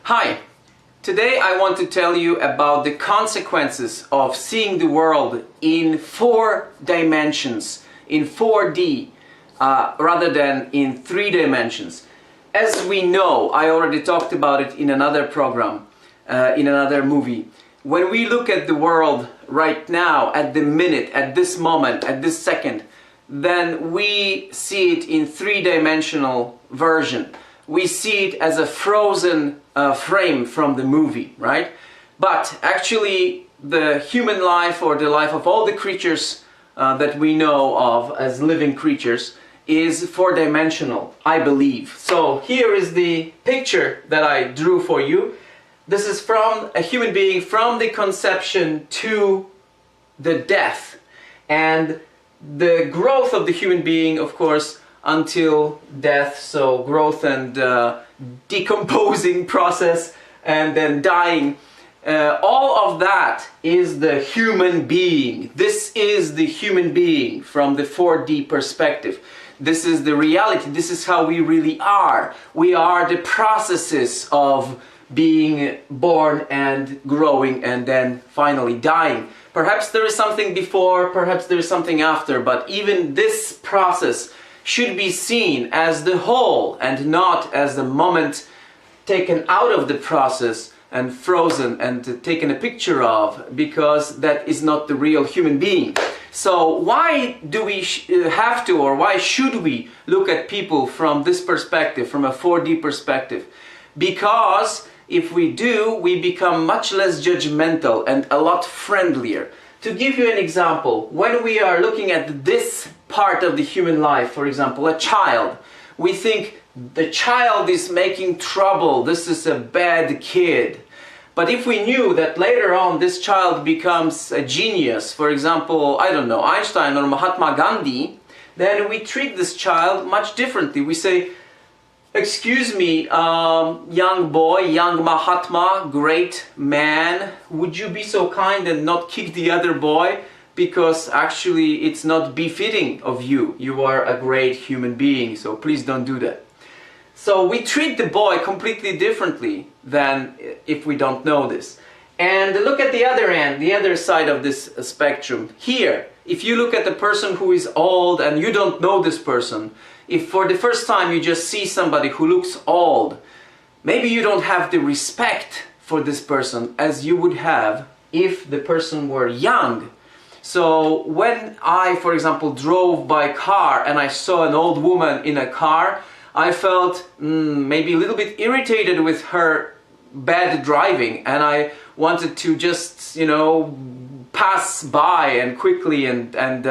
Hi, today I want to tell you about the consequences of seeing the world in 4 dimensions, in 4D, rather than in 3 dimensions. As we know, I already talked about it in another program, in another movie. When we look at the world right now, at the minute, at this moment, at this second, then we see it in 3-dimensional version. We see it as a frozen frame from the movie, right? But actually the human life, or the life of all the creatures that we know of as living creatures, is 4-dimensional, I believe. So here is the picture that I drew for you. This is from a human being from the conception to the death, and the growth of the human being, of course, until death. So growth and decomposing process, and then dying. All of that is the human being. This is the human being from the 4D perspective. This is the reality. This is how we really are. We are the processes of being born and growing and then finally dying. Perhaps there is something before, perhaps there is something after, but even this process should be seen as the whole and not as the moment taken out of the process and frozen and taken a picture of, because that is not the real human being. So why do we have to, or why should we look at people from this perspective, from a 4D perspective? Because if we do, we become much less judgmental and a lot friendlier. To give you an example, when we are looking at this part of the human life, for example, a child, we think the child is making trouble, this is a bad kid. But if we knew that later on this child becomes a genius, for example, I don't know, Einstein or Mahatma Gandhi, then we treat this child much differently. We say, "Excuse me, young boy, young Mahatma, great man, would you be so kind and not kick the other boy? Because actually it's not befitting of you. You are a great human being, so please don't do that." So we treat the boy completely differently than if we don't know this. And look at the other end, the other side of this spectrum. Here, if you look at the person who is old and you don't know this person, if for the first time you just see somebody who looks old, maybe you don't have the respect for this person as you would have if the person were young. So when I, for example, drove by car and I saw an old woman in a car, I felt maybe a little bit irritated with her bad driving, and I wanted to just, you know, pass by and quickly and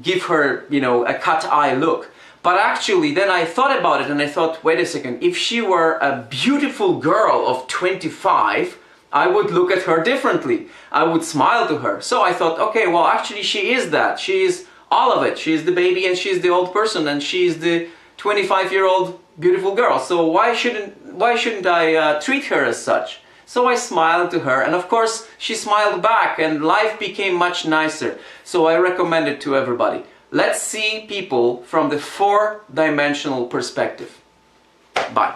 give her, you know, a cut-eye look. But actually then I thought about it and I thought, wait a second, if she were a beautiful girl of 25, I would look at her differently. I would smile to her. So I thought, okay, well actually she is that. She is all of it. She is the baby and she is the old person and she is the 25-year-old beautiful girl. So why shouldn't I treat her as such? So I smiled to her, and of course she smiled back, and life became much nicer. So I recommend it to everybody. Let's see people from the 4-dimensional perspective. Bye.